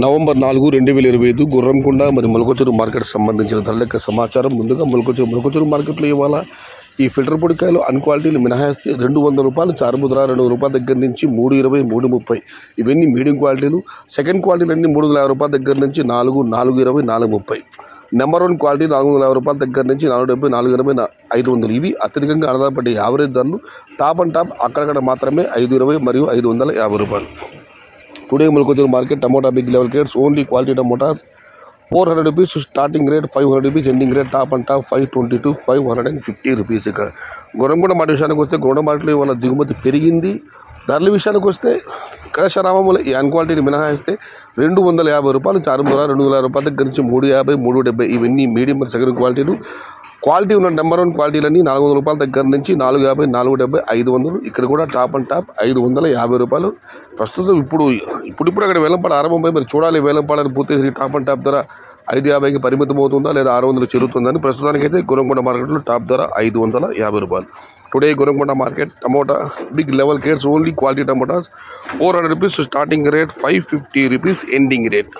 November 4, 2025 Gurramkonda మరియు మొలకచూరు market సంబంధించిన ధరల సమాచారం. ముందుగా మొలకచూరు మార్కెట్లో ఇవాళ ఈ ఫిల్టర్ పొడికాయలు అన్ క్వాలిటీలు మినహాయిస్తే ₹200 చారుముద్ర ₹200 దగ్గర నుంచి ₹320, ₹330. ఇవన్నీ మీడియం క్వాలిటీలు. సెకండ్ క్వాలిటీలు అన్నీ ₹350 దగ్గర నుంచి $420, $430. నెంబర్ 1 క్వాలిటీ ₹450 దగ్గర నుంచి $470, $420, $500. ఇవి అత్యధికంగా ఆధారపడే యావరేజ్ ధరలు. టాప్ అండ్ టాప్ అక్కడక్కడ మాత్రమే $520 మరియు $550. Today Molakalacheruvu market tomato big level grades only quality tomatoes ₹400 starting rate, ₹500 ending rate, top and top ₹522, ₹550. ఇక గుర్రంకొండ మార్కెట్ విషయానికి వస్తే గుర్రంకొండ మార్కెట్లో ఇవాళ దిగుమతి పెరిగింది. ధరల విషయానికి వస్తే కళాశారామములు ఈ అన్ క్వాలిటీని మినహాయిస్తే ₹250 చారుముద్ర ₹250 దగ్గర నుంచి $350, $370. ఇవన్నీ మీడియం మరియు సెకండ్ క్వాలిటీలు. క్వాలిటీ ఉన్న నెంబర్ 1 క్వాలిటీలన్నీ ₹400 దగ్గర నుంచి $450, $470, $500. ఇక్కడ కూడా టాప్ అండ్ టాప్ ₹550. ప్రస్తుతం ఇప్పుడు అక్కడ వేలంపాట ఆరంభమై మరి చూడాలి వేలంపాటని పూర్తి టాప్ అండ్ టాప్ ధర $550కి పరిమితం అవుతుందా లేదా $600 చేరుతుందని. ప్రస్తుతానికైతే గుర్రంకొండ మార్కెట్లో టాప్ ధర ₹550. Today Gurramkonda market tomato big level grades only quality tomatoes ₹400 starting rate, ₹550 ending rate.